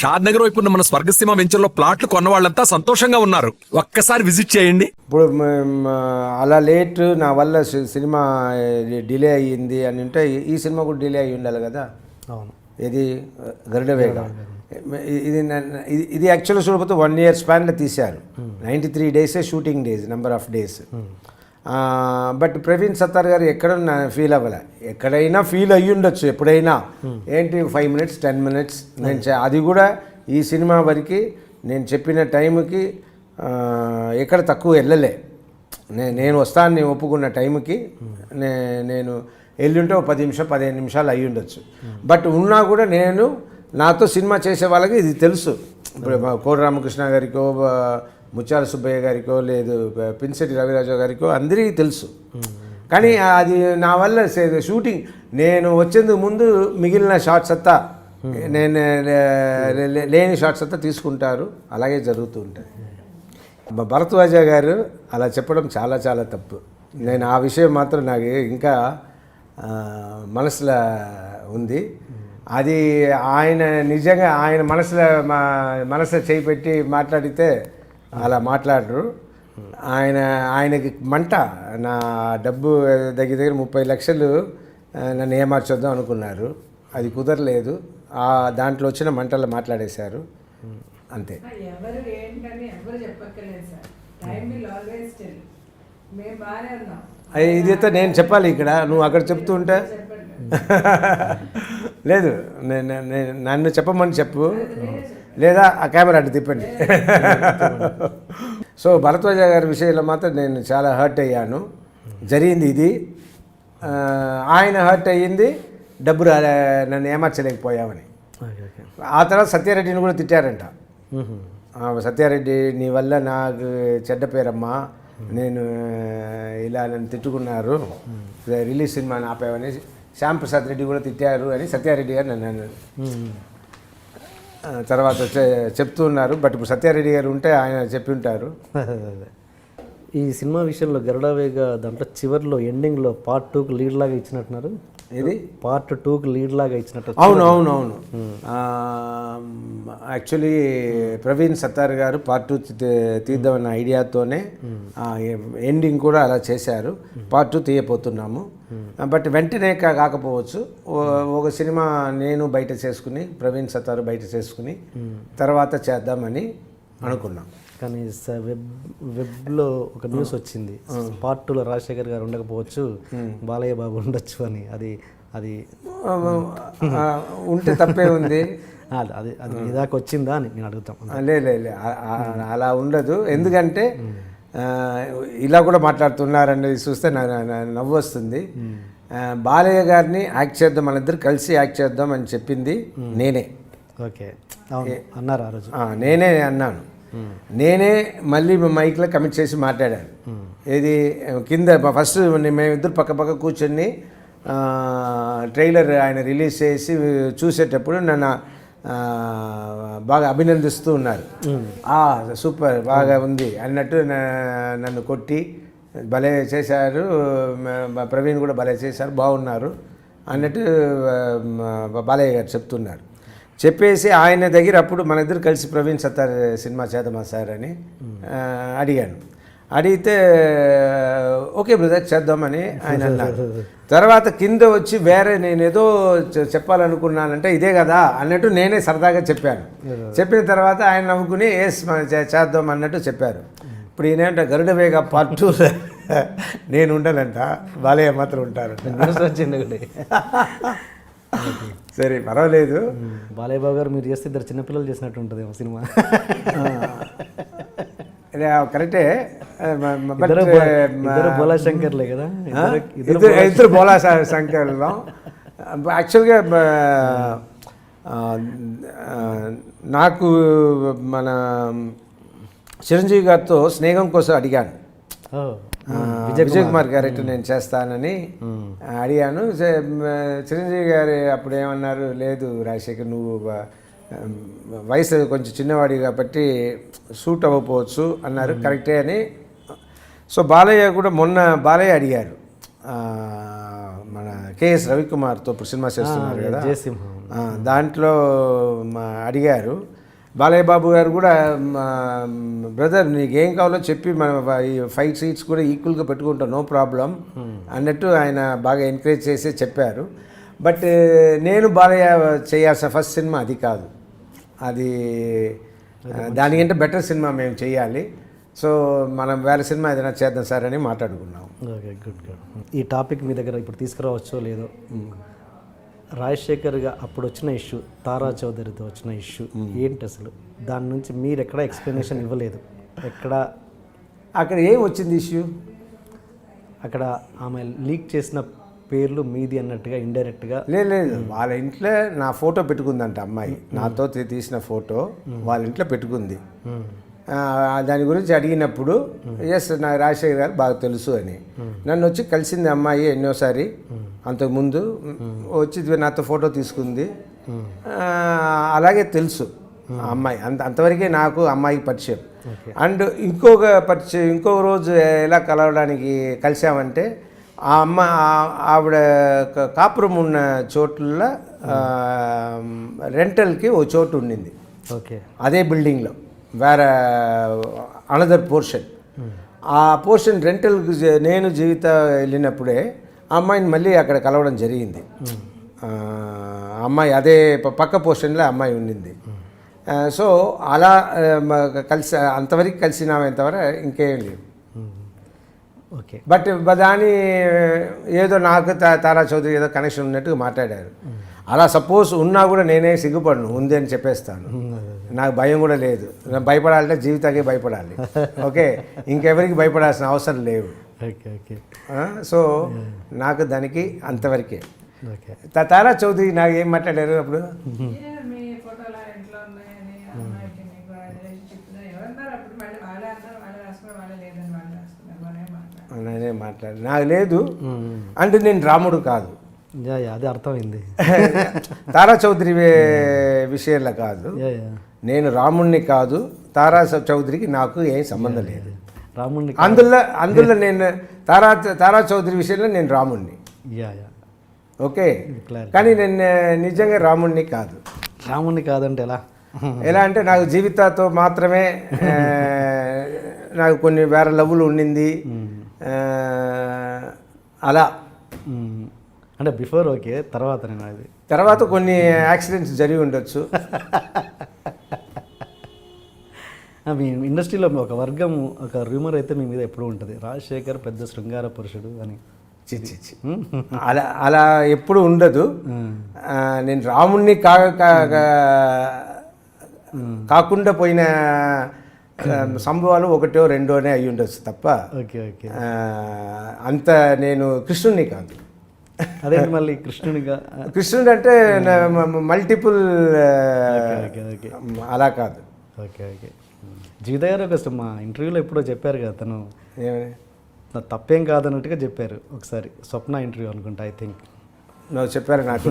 షాద్ నగర్ వైపు ఉన్న మన స్వర్గసీమ వెంచర్లో ప్లాట్లు కొన్న వాళ్ళంతా సంతోషంగా ఉన్నారు. ఒక్కసారి విజిట్ చేయండి. ఇప్పుడు అలా లేట్ నా వల్ల సినిమా డిలే అయ్యింది అని అంటే ఈ సినిమా కూడా డిలే అయ్యి ఉండాలి కదా. అవును. ఇది గరుడవేగ ఇది యాక్చువల్గా చూడకపోతే 1 year స్పాన్లో తీశారు. 93 days shooting days, number of days. But Praveen Sattar గారు ఎక్కడ ఫీల్ అవ్వలే. ఎక్కడైనా ఫీల్ అయ్యి ఉండొచ్చు ఎప్పుడైనా. ఏంటి 5 minutes 10 minutes నేను అది కూడా ఈ సినిమా వరకు నేను చెప్పిన టైంకి ఎక్కడ తక్కువ వెళ్ళలే. నేను వస్తాను ఒప్పుకున్న టైంకి నేను వెళ్ళుంటే 10 నిమిషాలు 15 నిమిషాలు అయ్యి ఉండొచ్చు. బట్ ఉన్నా కూడా నేను నాతో సినిమా చేసే వాళ్ళకి ఇది తెలుసు. ఇప్పుడు కోడి రామకృష్ణ గారికో, ముత్యాల సుబ్బయ్య గారికో, లేదు పిన్సెట్టి రవిరాజు గారికో అందరికీ తెలుసు. కానీ అది నా వల్ల షూటింగ్ నేను వచ్చేందుకు ముందు మిగిలిన షార్ట్స్ అంతా నేను లేని షార్ట్స్ అంతా తీసుకుంటారు. అలాగే జరుగుతూ ఉంటాయి. భరద్వాజ గారు అలా చెప్పడం చాలా చాలా తప్పు. నేను ఆ విషయం మాత్రం నాకు ఇంకా మనసులో ఉంది. అది ఆయన నిజంగా ఆయన మనసులో చేయి పెట్టి మాట్లాడితే అలా మాట్లాడరు. ఆయనకి మంట. నా డబ్బు దగ్గర 30 లక్షలు నన్ను ఏమార్చొద్దాం అనుకున్నారు. అది కుదరలేదు. దాంట్లో వచ్చిన మంటల్లో మాట్లాడేశారు అంతే. ఎవరు ఏంటని ఎవరు చెప్పక్కర్లేదు sir. Time will always tell. మేము బాగానే ఉన్నాం. ఇదైతే నేను చెప్పాలి ఇక్కడ, నువ్వు అక్కడ చెప్తూ ఉంటే లేదు. నన్ను చెప్పమని చెప్పు, లేదా ఆ కెమెరా అడ్డు తిప్పండి. సో భరద్వాజ గారి విషయంలో మాత్రం నేను చాలా హర్ట్ అయ్యాను. జరిగింది ఇది. ఆయన హర్ట్ అయ్యింది డబ్బు నన్ను ఏమార్చలేకపోయామని. ఆ తర్వాత సత్యారెడ్డిని కూడా తిట్టారంట. సత్యారెడ్డి, నీ వల్ల నాకు చెడ్డ పేరమ్మా, నేను ఇలా నన్ను తిట్టుకున్నారు, రిలీజ్ సినిమాని ఆపావని శ్యాంప్రసాద్ రెడ్డి కూడా తిట్టారు అని సత్యారెడ్డి గారు నన్ను అన్నారు. తర్వాత చెప్తూ ఉన్నారు. బట్ ఇప్పుడు సత్యారెడ్డి గారు ఉంటే ఆయన చెప్పి ఉంటారు. ఈ సినిమా విషయంలో గరుడవేగ దాంట్లో చివరిలో ఎండింగ్లో Part 2కి లీడ్ లాగా ఇచ్చినట్టున్నారు. ఇది Part 2కి లీడ్ లాగా ఇచ్చినట్టు. అవును. యాక్చువల్లీ ప్రవీణ్ సత్తార్ గారు Part 2 తీద్దామన్న ఐడియాతోనే ఎండింగ్ కూడా అలా చేశారు. Part 2 తీయపోతున్నాము. బట్ వెంటనే కాకపోవచ్చు. ఒక సినిమా నేను బయట చేసుకుని, ప్రవీణ్ సత్తార్ బయట చేసుకుని తర్వాత చేద్దామని అనుకున్నాం. కానీ వెబ్లో ఒక న్యూస్ వచ్చింది, Part 2లో రాజశేఖర్ గారు ఉండకపోవచ్చు, బాలయ్య బాబు ఉండొచ్చు అని. అది ఉంటే తప్పే ఉంది. అది ఇదాకా వచ్చిందా అని నేను అడుగుతాం. లే అలా ఉండదు. ఎందుకంటే ఇలా కూడా మాట్లాడుతున్నారనేది చూస్తే నవ్వు వస్తుంది. బాలయ్య గారిని యాక్ట్ చేద్దాం, మన ఇద్దరు కలిసి యాక్ట్ చేద్దాం అని చెప్పింది నేనే. ఓకే, అన్నారు ఆ రోజు. నేనే అన్నాను. నేనే మళ్ళీ మైక్లో కమిట్ చేసి మాట్లాడాను. ఇది కింద ఫస్ట్ మేమిద్దరు పక్క కూర్చొని ట్రైలర్ ఆయన రిలీజ్ చేసి చూసేటప్పుడు నన్ను బాగా అభినందిస్తూ ఉన్నారు. సూపర్, బాగా ఉంది అన్నట్టు నన్ను కొట్టి భలే చేశారు, ప్రవీణ్ కూడా భలే చేశారు, బాగున్నారు అన్నట్టు బాలయ్య గారు చెప్తున్నారు. చెప్పేసి ఆయన దగ్గర అప్పుడు మన ఇద్దరు కలిసి ప్రవీణ్ సత్తార్ సినిమా చేద్దామా సార్ అని అడిగాను. అడిగితే ఓకే బ్రదర్ చేద్దామని ఆయన అన్నారు. తర్వాత కింద వచ్చి వేరే నేను ఏదో చెప్పాలనుకున్నానంటే ఇదే కదా అన్నట్టు నేనే సరదాగా చెప్పాను. చెప్పిన తర్వాత ఆయన నవ్వుకుని చేద్దాం అన్నట్టు చెప్పారు. ఇప్పుడు ఈయనంటే గరుడవేగ Part 2 నేను ఉండనంట, బాలయ్య మాత్రం ఉంటారు. సరే పర్వాలేదు. బాలయ్య బాబు గారు మీరు చేస్తే ఇద్దరు చిన్నపిల్లలు చేసినట్టు ఉంటుంది సినిమా. కరెక్టే. బోలా శంకర్లే కదా, ఇద్దరు బోలా శంకర్లో. యాక్చువల్గా నాకు మన చిరంజీవి గారితో స్నేహం కోసం అడిగాను. విజయ్ కుమార్ క్యారెక్టర్ నేను చేస్తానని అడిగాను. చిరంజీవి గారు అప్పుడు ఏమన్నారు, లేదు రాజశేఖర్ నువ్వు వయసు కొంచెం చిన్నవాడి కాబట్టి సూట్ అవ్వకపోవచ్చు అన్నారు. కరెక్టే అని. సో బాలయ్య కూడా మొన్న బాలయ్య అడిగారు, మన కేఎస్ రవికుమార్తో ఇప్పుడు సినిమా చేస్తున్నారు కదా, దాంట్లో అడిగారు బాలయ్య బాబు గారు కూడా, బ్రదర్ నీకు ఏం కావాలో చెప్పి మనం ఈ 5 సీట్స్ కూడా ఈక్వల్గా పెట్టుకుంటాం, నో ప్రాబ్లం అన్నట్టు ఆయన బాగా ఎంకరేజ్ చేసి చెప్పారు. బట్ నేను బాలయ్య చేయాల్సిన ఫస్ట్ సినిమా అది కాదు, అది దానికంటే బెటర్ సినిమా మేము చేయాలి. సో మనం వేరే సినిమా ఏదైనా చేద్దాం సార్ అని మాట్లాడుకున్నాం. Okay, good. ఈ టాపిక్ మీ దగ్గర ఇప్పుడు తీసుకురావచ్చో లేదో, రాజశేఖర్గా అప్పుడు వచ్చిన ఇష్యూ, తారా చౌదరితో వచ్చిన ఇష్యూ ఏంటి అసలు? దాని నుంచి మీరు ఎక్కడ ఎక్స్ప్లెనేషన్ ఇవ్వలేదు. అక్కడ ఏం వచ్చింది ఇష్యూ? అక్కడ ఆమె లీక్ చేసిన పేర్లు మీది అన్నట్టుగా ఇండైరెక్ట్గా. లేదు, వాళ్ళ ఇంట్లో నా ఫోటో పెట్టుకుందంట అమ్మాయి, నాతో తీసిన ఫోటో వాళ్ళ ఇంట్లో పెట్టుకుంది. దాని గురించి అడిగినప్పుడు ఎస్ నా రాజశేఖర్ గారు బాగా తెలుసు అని, నన్ను వచ్చి కలిసింది అమ్మాయి ఎన్నోసారి, అంతకుముందు వచ్చి నాతో ఫోటో తీసుకుంది. అలాగే తెలుసు ఆ అమ్మాయి, అంతవరకే నాకు అమ్మాయికి పరిచయం. అండ్ ఇంకొక రోజు ఎలా కలవడానికి కలిసామంటే, ఆవిడ కాపురం ఉన్న చోట్ల రెంటల్కి ఓ చోటు ఉండింది. ఓకే, అదే బిల్డింగ్లో వేరే అనదర్ పోర్షన్. ఆ పోర్షన్ రెంటల్కి నేను జీవిత వెళ్ళినప్పుడే ఆ అమ్మాయిని మళ్ళీ అక్కడ కలవడం జరిగింది. అమ్మాయి అదే పక్క పోర్షన్లో అమ్మాయి ఉండింది. సో అలా కలిసి అంతవరకు కలిసినామంతవరకు ఇంకేం లేదు. ఓకే, బట్ దాని ఏదో నాకు తారా చౌదరి ఏదో కనెక్షన్ ఉన్నట్టుగా మాట్లాడారు. అలా సపోజ్ ఉన్నా కూడా నేనే సిగ్గుపడను, ఉంది అని చెప్పేస్తాను. నాకు భయం కూడా లేదు. భయపడాలంటే జీవితానికి భయపడాలి. ఓకే, ఇంకెవరికి భయపడాల్సిన అవసరం లేవు. Okay, okay. సో నాకు దానికి అంతవరకే. ఓకే, తారా చౌదరి నాకు ఏం మాట్లాడారు అప్పుడు? మీ ఫోటోలు ఇంట్లో ఉన్నాయని అమ్మాయికి మీకు రిలేషన్షిప్ ఎవరన్నారు అప్పుడు? మళ్ళీ వాళ్ళే అన్నారు, వాళ్ళే రాసుకున్నారు, వాళ్ళే లేదని వాళ్ళు రాసుకున్నారు, వాళ్ళే మాట్లాడారు. నేనే మాట్లాడు, నాకు లేదు అంటే నేను రాముడు కాదు. అదే అర్థమైంది. తారా చౌదరి విషయంలో కాదు, నేను రాముణ్ణి కాదు. తారా చౌదరికి నాకు ఏం సంబంధం లేదు. రాముణ్ణి అందులో నేను తారా చౌదరి విషయంలో నేను రాముణ్ణి. ఓకే, కానీ నేను నిజంగా రాముణ్ణి కాదు. రాముణ్ణి కాదంటే ఎలా అంటే నాకు జీవితాతో మాత్రమే నాకు కొన్ని వేరే లవ్వులు ఉండింది. అలా అంటే బిఫోర్ ఓకే, తర్వాత నేను అది తర్వాత కొన్ని యాక్సిడెంట్స్ జరిగి ఉండొచ్చు. మీ ఇండస్ట్రీలో ఒక వర్గం, ఒక రూమర్ అయితే మీ మీద ఎప్పుడూ ఉంటుంది, రాజశేఖర్ పెద్ద శృంగార పురుషుడు అని. చిచ్చి అలా ఎప్పుడు ఉండదు. నేను రాముణ్ణి కాకుండా పోయిన సంభవాలు ఒకటో రెండోనే అయి ఉండొచ్చు తప్ప ఓకే, ఓకే, అంత నేను కృష్ణుణ్ణి కాదు. అదే మళ్ళీ కృష్ణునిగా, కృష్ణుడు అంటే మల్టిపుల్ అలా కాదు. Okay, okay. జీవిత గారు ఒక మా ఇంటర్వ్యూలో ఎప్పుడో చెప్పారు కదా, తను తప్పేం కాదన్నట్టుగా చెప్పారు ఒకసారి, స్వప్న ఇంటర్వ్యూ అనుకుంటా, ఐ థింక్. నువ్వు చెప్పారు నాకు.